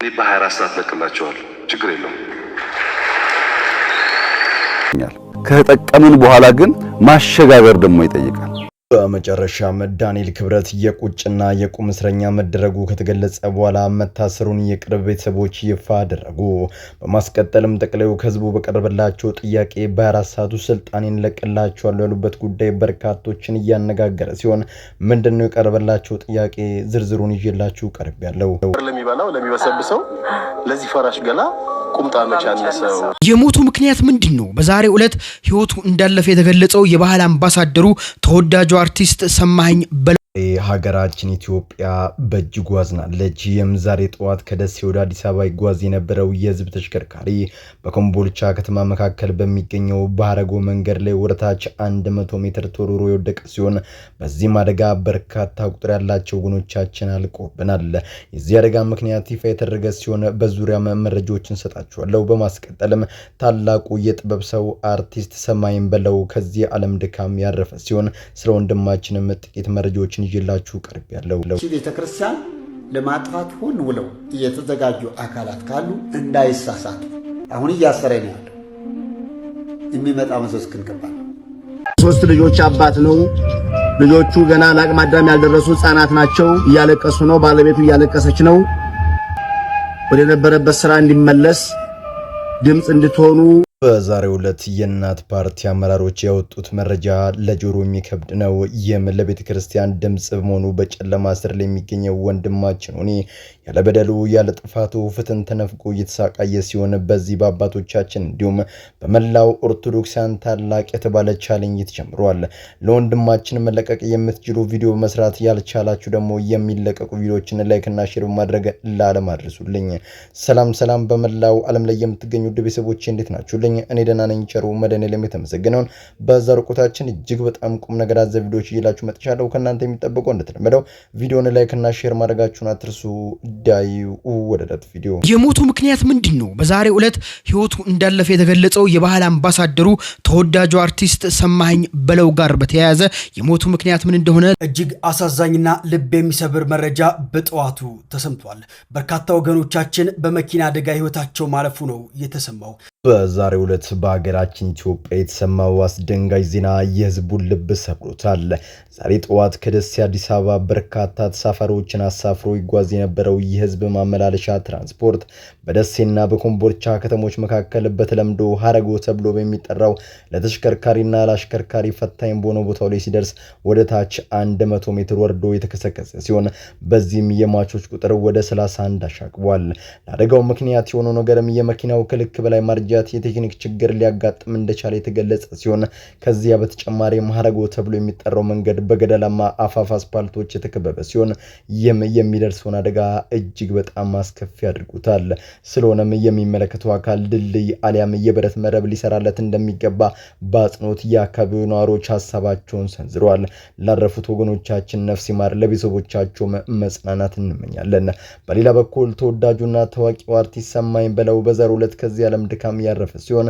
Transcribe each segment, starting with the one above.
በ24 ሰዓት ለቅላቸዋል። ችግር የለውም። ከተጠቀምን በኋላ ግን ማሸጋገር ደግሞ ይጠይቃል። በመጨረሻም ዳንኤል ክብረት የቁጭና የቁም እስረኛ መደረጉ ከተገለጸ በኋላ መታሰሩን የቅርብ ቤተሰቦች ይፋ አደረጉ። በማስቀጠልም ጠቅላዩ ከህዝቡ በቀረበላቸው ጥያቄ በ24 ሰዓት ውስጥ ስልጣኔን ለቅላቸዋለሁ ያሉበት ጉዳይ በርካቶችን እያነጋገረ ሲሆን ምንድነው የቀረበላቸው ጥያቄ? ዝርዝሩን ይዤላችሁ ቀርቤያለሁ። ለሚበላው ለሚበሰብሰው ለዚህ ፈራሽ ገላ ቁምጣ መቻነሰው የሞቱ ምክንያት ምንድነው? በዛሬው ዕለት ህይወቱ እንዳለፈ የተገለጸው የባህል አምባሳደሩ ተወዳጁ አርቲስት ሰማኸኝ ሀገራችን ኢትዮጵያ በእጅጉ አዝናለች። ዛሬ ጠዋት ከደሴ ወደ አዲስ አበባ ይጓዝ የነበረው የህዝብ ተሽከርካሪ በኮምቦልቻ ከተማ መካከል በሚገኘው በአረጎ መንገድ ላይ ወደታች 100 ሜትር ተወርውሮ የወደቀ ሲሆን በዚህም አደጋ በርካታ ቁጥር ያላቸው ወገኖቻችን አልቆብናል። የዚህ አደጋ ምክንያት ይፋ የተደረገ ሲሆን በዙሪያ መረጃዎችን ሰጣችኋለሁ። በማስቀጠልም ታላቁ የጥበብ ሰው አርቲስት ሰማኸኝ በለው ከዚህ ዓለም ድካም ያረፈ ሲሆን ስለ ወንድማችንም ጥቂት መረጃዎችን ይዤላችሁ ቀርቤያለሁ። ቤተክርስቲያን ለማጥፋት ሆን ብለው የተዘጋጁ አካላት ካሉ እንዳይሳሳቱ አሁን እያሰረ ነው ያለው። የሚመጣ መስስክን ከባድ 3 ልጆች አባት ነው። ልጆቹ ገና ለአቅመ አዳም ያልደረሱ ህፃናት ናቸው። እያለቀሱ ነው። ባለቤቱ እያለቀሰች ነው። ወደ ነበረበት ስራ እንዲመለስ ድምጽ እንድትሆኑ በዛሬው ዕለት የእናት ፓርቲ አመራሮች ያወጡት መረጃ ለጆሮ የሚከብድ ነው። ይህም ለቤተ ክርስቲያን ድምጽ በመሆኑ በጨለማ ስር ላይ የሚገኘው ወንድማችን ሆኔ ያለ በደሉ ያለ ጥፋቱ ፍትህን ተነፍጎ እየተሳቃየ ሲሆን በዚህ በአባቶቻችን እንዲሁም በመላው ኦርቶዶክሳን ታላቅ የተባለ ቻሌንጅ ተጀምሯል። ለወንድማችን መለቀቅ የምትችሉ ቪዲዮ መስራት ያልቻላችሁ ደግሞ የሚለቀቁ ቪዲዮዎችን ላይክና ሼር በማድረግ ለዓለም አድርሱልኝ። ሰላም በመላው ዓለም ላይ የምትገኙ ቤተሰቦች እንዴት ናችሁ? እኔ ደህና ነኝ። ቸሩ መድኃኔዓለም የተመሰገነውን በዛሬው ቆይታችን እጅግ በጣም ቁም ነገር አዘል ቪዲዮዎች ይዤላችሁ መጥቻለሁ። ከእናንተ የሚጠበቀው እንደተለመደው ቪዲዮውን ላይክ እና ሼር ማድረጋችሁን አትርሱ። ዳዩ ወደ ዕለቱ ቪዲዮ። የሞቱ ምክንያት ምንድነው? በዛሬው ዕለት ህይወቱ እንዳለፈ የተገለጸው የባህል አምባሳደሩ ተወዳጁ አርቲስት ሰማኸኝ በለው ጋር በተያያዘ የሞቱ ምክንያት ምን እንደሆነ እጅግ አሳዛኝና ልብ የሚሰብር መረጃ በጠዋቱ ተሰምቷል። በርካታ ወገኖቻችን በመኪና አደጋ ህይወታቸው ማለፉ ነው የተሰማው። በዛሬው ዕለት በሀገራችን ኢትዮጵያ የተሰማው አስደንጋጭ ዜና የህዝቡን ልብ ሰብሮታል። ዛሬ ጠዋት ከደሴ አዲስ አበባ በርካታ ተሳፋሪዎችን አሳፍሮ ይጓዝ የነበረው የህዝብ ማመላለሻ ትራንስፖርት በደሴና በኮምቦልቻ ከተሞች መካከል በተለምዶ ሀረጎ ተብሎ በሚጠራው ለተሽከርካሪና ለአሽከርካሪ ፈታኝ በሆነው ቦታው ላይ ሲደርስ ወደ ታች 100 ሜትር ወርዶ የተከሰከሰ ሲሆን በዚህም የሟቾች ቁጥር ወደ 31 አሻቅቧል። ለአደጋው ምክንያት የሆነው ነገርም የመኪናው ከልክ በላይ ማርጃት የቴክኒክ ችግር ሊያጋጥም እንደቻለ የተገለጸ ሲሆን ከዚያ በተጨማሪ ሀረጎ ተብሎ የሚጠራው መንገድ በገደላማ አፋፍ አስፓልቶች የተከበበ ሲሆን የሚደርሰውን አደጋ እጅግ በጣም አስከፊ አድርጎታል። ስለሆነም የሚመለከተው አካል ድልድይ አሊያም የብረት መረብ ሊሰራለት እንደሚገባ በአጽንኦት የአካባቢው ነዋሪዎች ሀሳባቸውን ሰንዝረዋል። ላረፉት ወገኖቻችን ነፍስ ይማር፣ ለቤተሰቦቻቸው መጽናናት እንመኛለን። በሌላ በኩል ተወዳጁና ታዋቂው አርቲስት ሰማኸኝ በለው በዛሬው ዕለት ከዚህ ዓለም ድካም ያረፈ ሲሆን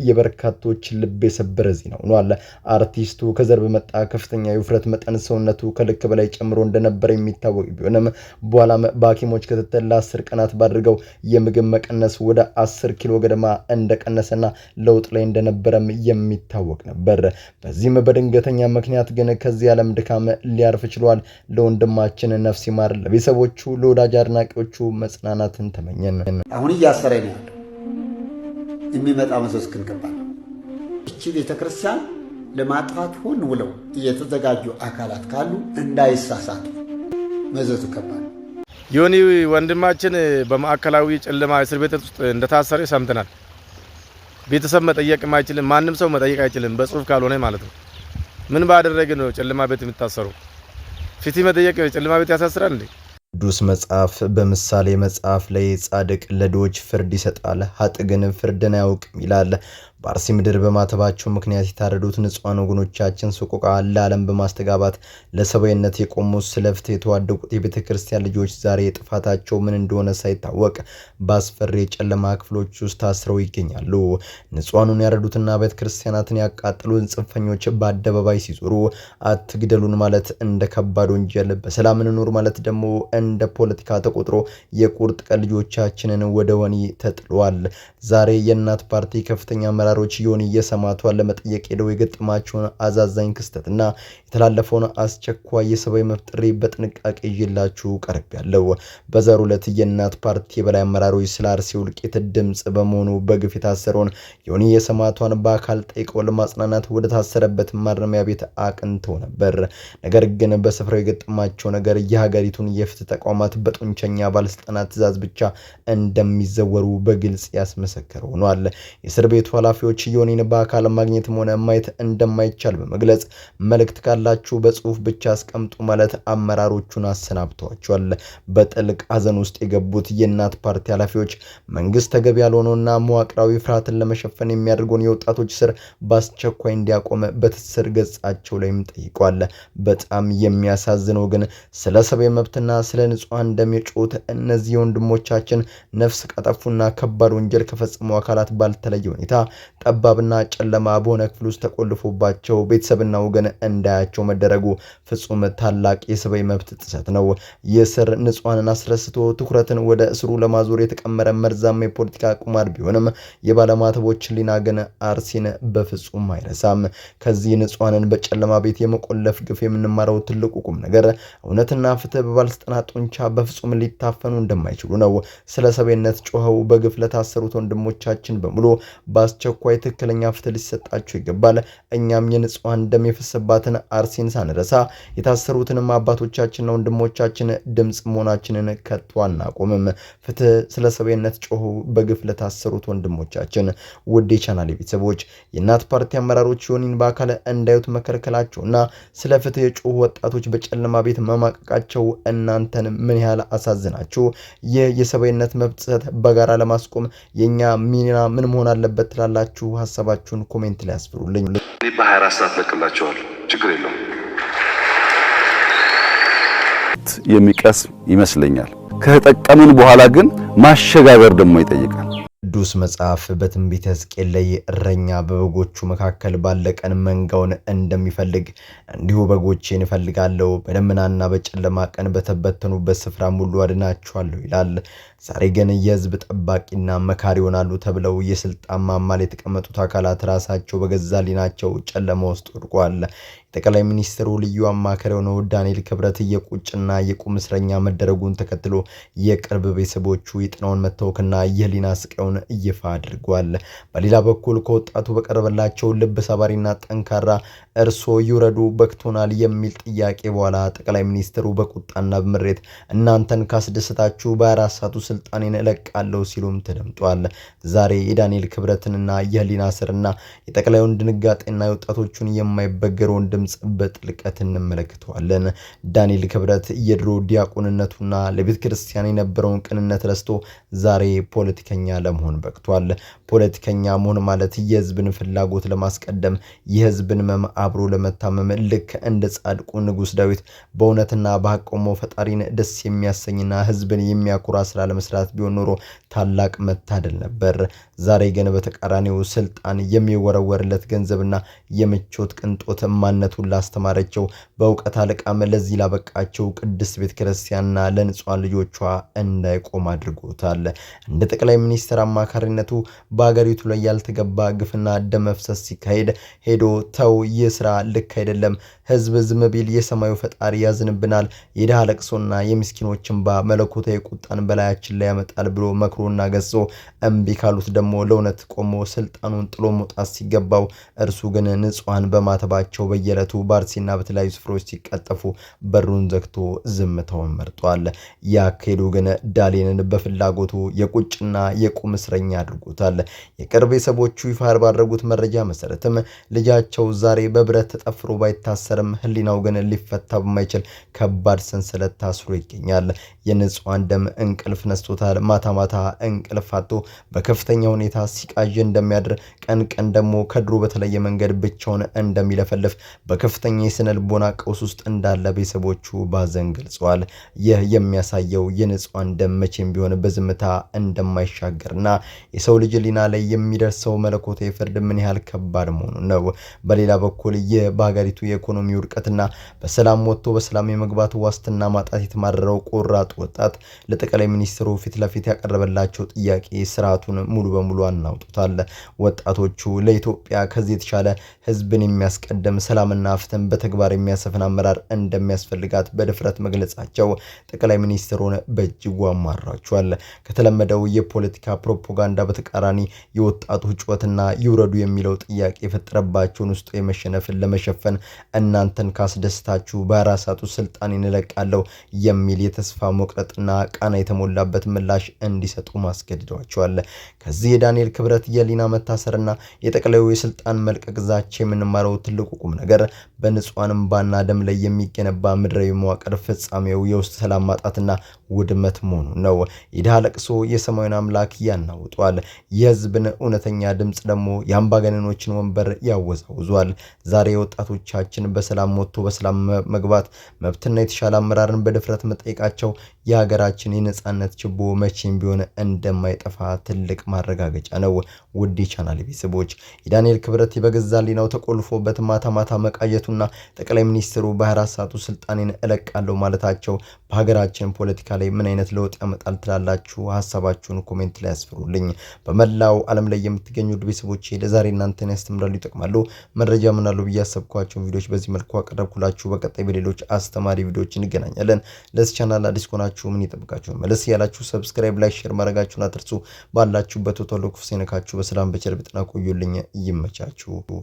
የበርካቶች ልብ የሰበረ ዜና ሆኗል። አርቲስቱ ከዘር በመጣ ከፍተኛ የውፍረት መጠን ሰውነቱ ከልክ በላይ ጨምሮ እንደነበረ የሚታወቅ ቢሆንም በኋላም በሐኪሞች ክትትል ለ10 ቀናት ባድርገው የምግብ መቀነስ ወደ 10 ኪሎ ገደማ እንደቀነሰና ለውጥ ላይ እንደነበረም የሚታወቅ ነበር። በዚህም በድንገተኛ ምክንያት ግን ከዚህ ዓለም ድካም ሊያርፍ ችሏል። ለወንድማችን ነፍስ ይማር፣ ለቤተሰቦቹ፣ ለወዳጅ አድናቂዎቹ መጽናናትን ተመኘን። አሁን እያሰረ ነው ያለው። የሚመጣ መስስክን ከባድ እቺ ቤተክርስቲያን ለማጥፋት ሆን ብለው የተዘጋጁ አካላት ካሉ እንዳይሳሳቱ መዘዙ ከባድ። ዮኒ ወንድማችን በማዕከላዊ ጨለማ እስር ቤት ውስጥ እንደታሰረ ሰምተናል። ቤተሰብ መጠየቅ አይችልም፣ ማንም ሰው መጠየቅ አይችልም በጽሁፍ ካልሆነ ማለት ነው። ምን ባደረገ ነው ጨለማ ቤት የሚታሰረው? ፍትህ መጠየቅ ጨለማ ቤት ያሳስራል እንዴ? ቅዱስ መጽሐፍ በምሳሌ መጽሐፍ ላይ ጻድቅ ለድሆች ፍርድ ይሰጣል፣ ኃጥእ ግን ፍርድን አያውቅም ይላል። በአርሲ ምድር በማተባቸው ምክንያት የታረዱት ንጹሃን ወገኖቻችን ሰቆቃ ለዓለም በማስተጋባት ለሰብአዊነት የቆሙት ስለ ፍትህ የተዋደቁት የቤተ ክርስቲያን ልጆች ዛሬ ጥፋታቸው ምን እንደሆነ ሳይታወቅ በአስፈሪ የጨለማ ክፍሎች ውስጥ ታስረው ይገኛሉ። ንጹሃኑን ያረዱትና ቤተ ክርስቲያናትን ያቃጠሉን ጽንፈኞች በአደባባይ ሲዞሩ አትግደሉን ማለት እንደ ከባድ ወንጀል፣ በሰላም እንኑር ማለት ደግሞ እንደ ፖለቲካ ተቆጥሮ የቁርጥ ቀን ልጆቻችንን ወደ ወህኒ ተጥሏል። ዛሬ የእናት ፓርቲ ከፍተኛ አመራሮች ዮኒ የሰማዕቷን ለመጠየቅ ሄደው የገጠማቸውን አሳዛኝ ክስተትና የተላለፈውን አስቸኳይ የሰብአዊ መብት ጥሪ በጥንቃቄ ይዤላችሁ ቀርቤያለሁ። በዛሬው ዕለት የእናት ፓርቲ የበላይ አመራሮች ስለ አርሲ እልቂት ድምጽ በመሆኑ በግፍ የታሰረውን ዮኒ የሰማዕቷን በአካል ጠይቀው ለማጽናናት ወደ ታሰረበት ማረሚያ ቤት አቅንተው ነበር። ነገር ግን በስፍራው የገጠማቸው ነገር የሀገሪቱን የፍትህ ተቋማት በጡንቸኛ ባለስልጣናት ትዕዛዝ ብቻ እንደሚዘወሩ በግልጽ ያስመሰከረ ሆኗል። የእስር ቤቱ ኃላፊዎች ዮኒን በአካል ማግኘትም ሆነ ማየት እንደማይቻል በመግለጽ መልእክት ካላችሁ በጽሁፍ ብቻ አስቀምጡ ማለት አመራሮቹን አሰናብተዋቸዋል። በጥልቅ ሐዘን ውስጥ የገቡት የእናት ፓርቲ ኃላፊዎች መንግስት ተገቢ ያልሆነውና መዋቅራዊ ፍርሃትን ለመሸፈን የሚያደርገውን የወጣቶች ስር በአስቸኳይ እንዲያቆም በትስስር ገጻቸው ላይም ጠይቋል። በጣም የሚያሳዝነው ግን ስለ ሰብአዊ መብትና ስለ ንጹሃን እንደሚጮት እነዚህ ወንድሞቻችን ነፍስ ቀጠፉና ከባድ ወንጀል ከፈጸሙ አካላት ባልተለየ ሁኔታ ጠባብና ጨለማ በሆነ ክፍል ውስጥ ተቆልፎባቸው ቤተሰብና ወገን እንዳያቸው መደረጉ ፍጹም ታላቅ የሰብአዊ መብት ጥሰት ነው። የስር ንጹሃንን አስረስቶ ትኩረትን ወደ እስሩ ለማዞር የተቀመረ መርዛማ የፖለቲካ ቁማር ቢሆንም የባለማተቦች ሕሊና ግን አርሲን በፍጹም አይረሳም። ከዚህ ንጹሃንን በጨለማ ቤት የመቆለፍ ግፍ የምንማረው ትልቁ ቁም ነገር እውነትና ፍትህ በባለስልጣናት ጡንቻ በፍጹም ሊታፈኑ እንደማይችሉ ነው። ስለ ሰብአዊነት ጮኸው በግፍ ለታሰሩት ወንድሞቻችን በሙሉ በአስቸኳይ ትክክለኛ ፍትህ ሊሰጣቸው ይገባል። እኛም የንጹሃን ደም የፈሰባትን አርሲን ሳንረሳ የታሰሩትንም አባቶቻችንና ወንድሞቻችን ድምጽ መሆናችንን ከቶ አናቆምም። ፍትህ ስለ ሰብአዊነት ጮሁ በግፍ ለታሰሩት ወንድሞቻችን። ውድ የቻናሌ ቤተሰቦች የእናት ፓርቲ አመራሮች ዮኒን በአካል እንዳዩት መከልከላቸውና ስለ ፍትህ የጮሁ ወጣቶች በጨለማ ቤት መማቀቃቸው እናንተን ምን ያህል አሳዝናችሁ? ይህ የሰብአዊነት መብት ጥሰት በጋራ ለማስቆም የኛ ሚና ምን መሆን አለበት ትላላችሁ? ሐሳባችሁን ኮሜንት ላይ አስፍሩልኝ። በ24 ሰዓት ለቅላቸዋለሁ፣ ችግር የለውም። የሚቀስም ይመስለኛል። ከተጠቀምን በኋላ ግን ማሸጋገር ደግሞ ይጠይቃል። ቅዱስ መጽሐፍ በትንቢተ ሕዝቅኤል ላይ እረኛ በበጎቹ መካከል ባለቀን መንጋውን እንደሚፈልግ እንዲሁ በጎቼን እፈልጋለሁ፣ በደመናና በጨለማ ቀን በተበተኑበት ስፍራ ሁሉ አድናቸዋለሁ ይላል። ዛሬ ግን የህዝብ ጠባቂና መካሪ ይሆናሉ ተብለው የስልጣን ማማ ላይ የተቀመጡት አካላት ራሳቸው በገዛ ሊናቸው ጨለማ ውስጥ ወድቋል። የጠቅላይ ሚኒስትሩ ልዩ አማካሪ የሆነው ዳንኤል ክብረት የቁጭና የቁም እስረኛ መደረጉን ተከትሎ የቅርብ ቤተሰቦቹ የጤናውን መታወክና የህሊና ስቃዩን ይፋ አድርጓል። በሌላ በኩል ከወጣቱ በቀረበላቸው ልብ ሰባሪና ጠንካራ እርሶ ይውረዱ በክቶናል የሚል ጥያቄ በኋላ ጠቅላይ ሚኒስትሩ በቁጣና በምሬት እናንተን ካስደሰታችሁ በ24 ሰዓቱ ስልጣኔን እለቃለሁ ሲሉም ተደምጧል። ዛሬ የዳንኤል ክብረትንና የህሊና ስርና የጠቅላዩን ድንጋጤና የወጣቶቹን የማይበገረውን ድምጽ በጥልቀት እንመለከተዋለን። ዳንኤል ክብረት የድሮ ዲያቆንነቱና ለቤተ ክርስቲያን የነበረውን ቅንነት ረስቶ ዛሬ ፖለቲከኛ ለመሆን በቅቷል። ፖለቲከኛ መሆን ማለት የህዝብን ፍላጎት ለማስቀደም የህዝብን መም አብሮ ለመታመም ልክ እንደ ጻድቁ ንጉስ ዳዊት በእውነትና በሐቆሞ ፈጣሪን ደስ የሚያሰኝና ህዝብን የሚያኩራ ስራ ለመስራት ቢሆን ኖሮ ታላቅ መታደል ነበር። ዛሬ ግን በተቃራኒው ስልጣን የሚወረወርለት ገንዘብና የምቾት ቅንጦት ማንነቱን ላስተማረቸው በእውቀት አለቃም ለዚህ ላበቃቸው ቅድስት ቤተ ክርስቲያንና ለንጹሃን ልጆቿ እንዳይቆም አድርጎታል። እንደ ጠቅላይ ሚኒስትር አማካሪነቱ በአገሪቱ ላይ ያልተገባ ግፍና ደም መፍሰስ ሲካሄድ ሄዶ ተው ይህ ስራ ልክ አይደለም፣ ህዝብ ዝም ቢል የሰማዩ ፈጣሪ ያዝንብናል፣ የድሃ ለቅሶና የምስኪኖች እንባ መለኮታዊ ቁጣን በላያችን ላይ ያመጣል ብሎ መክሮና ገጾ እምቢ ካሉት ደግሞ ለእውነት ቆሞ ስልጣኑን ጥሎ መውጣት ሲገባው እርሱ ግን ንጹሃን በማተባቸው በየዕለቱ በአርሲና በተለያዩ ስፍራዎች ምስክሮች ሲቀጠፉ በሩን ዘግቶ ዝምታውን መርጧል። ያካሄዱ ግን ዳሌንን በፍላጎቱ የቁጭና የቁም እስረኛ አድርጎታል። የቅርብ ቤተሰቦቹ ይፋ ባደረጉት መረጃ መሰረትም ልጃቸው ዛሬ በብረት ተጠፍሮ ባይታሰርም ህሊናው ግን ሊፈታ በማይችል ከባድ ሰንሰለት ታስሮ ይገኛል። የንጹሃን ደም እንቅልፍ ነስቶታል። ማታ ማታ እንቅልፍ አጥቶ በከፍተኛ ሁኔታ ሲቃዥ እንደሚያድር፣ ቀን ቀን ደግሞ ከድሮ በተለየ መንገድ ብቻውን እንደሚለፈልፍ በከፍተኛ የስነ ልቦና ቀውስ ውስጥ እንዳለ ቤተሰቦቹ ባዘን ገልጸዋል። ይህ የሚያሳየው የንጹሃን ደም መቼም ቢሆን በዝምታ እንደማይሻገርና የሰው ልጅ ሊና ላይ የሚደርሰው መለኮታዊ ፍርድ ምን ያህል ከባድ መሆኑን ነው። በሌላ በኩል ይህ በሀገሪቱ የኢኮኖሚ ውድቀትና በሰላም ወጥቶ በሰላም የመግባት ዋስትና ማጣት የተማረረው ቆራጥ ወጣት ለጠቅላይ ሚኒስትሩ ፊት ለፊት ያቀረበላቸው ጥያቄ ስርዓቱን ሙሉ በሙሉ አናውጡታል። ወጣቶቹ ለኢትዮጵያ ከዚህ የተሻለ ህዝብን የሚያስቀድም ሰላምና ፍትህን በተግባር የሚያሰፍን አመራር እንደሚያስፈልጋት በድፍረት መግለጻቸው ጠቅላይ ሚኒስትሩን በእጅጉ አማራቸዋል። ከተለመደው የፖለቲካ ፕሮፓጋንዳ በተቃራኒ የወጣቱ ጩኸትና ይውረዱ የሚለው ጥያቄ የፈጠረባቸውን ውስጥ የመሸነፍን ለመሸፈን እናንተን ካስደስታችሁ በ24 ሰዓት ውስጥ ስልጣን እንለቃለሁ የሚል የተስፋ መቁረጥና ቃና የተሞላበት ምላሽ እንዲሰጡ ማስገድደዋቸዋል። ከዚህ የዳንኤል ክብረት የሊና መታሰርና የጠቅላዩ የስልጣን መልቀቅ ዛቻ የምንማረው ትልቁ ቁም ነገር በንጹሃን እንባና ደም ላይ የሚገነባ ምድራዊ መዋቅር ፍጻሜው የውስጥ ሰላም ማጣትና ውድመት መሆኑ ነው። የድሃ ለቅሶ የሰማዩን አምላክ ያናውጧል። የህዝብን እውነተኛ ድምጽ ደግሞ የአምባገነኖችን ወንበር ያወዛውዟል። ዛሬ ወጣቶቻችን በሰላም ወጥቶ በሰላም መግባት መብትና የተሻለ አመራርን በድፍረት መጠየቃቸው የሀገራችን የነጻነት ችቦ መቼም ቢሆን እንደማይጠፋ ትልቅ ማረጋገጫ ነው። ውድ ቻናል ቤተሰቦች የዳንኤል ክብረት በገዛ ሊናው ተቆልፎበት ማታ ማታ መቃየቱና ጠቅላይ ሚኒስትሩ በ24 ሰዓቱ ስልጣኔን እለቃለሁ ማለታቸው በሀገራችን ፖለቲካ ላይ ምን አይነት ለውጥ ያመጣል ትላላችሁ? ሐሳባችሁን ኮሜንት ላይ አስፍሩልኝ። በመላው ዓለም ላይ የምትገኙ ውድ ቤተሰቦቼ ለዛሬ እናንተን ያስተምራሉ፣ ይጠቅማሉ፣ መረጃ ምናሉ ብዬ ያሰብኳቸውን ቪዲዮዎች በዚህ መልኩ አቀረብኩላችሁ። በቀጣይ በሌሎች አስተማሪ ቪዲዮዎች እንገናኛለን። ለዚህ ቻናል አዲስ ከሆናችሁ ምን ይጠብቃችሁ? መለስ ያላችሁ ሰብስክራይብ፣ ላይክ፣ ሼር ማድረጋችሁን አትርሱ። ባላችሁበት ቶሎ ክፉ ሳይነካችሁ በሰላም በቸር በጤና ቆዩልኝ። ይመቻችሁ።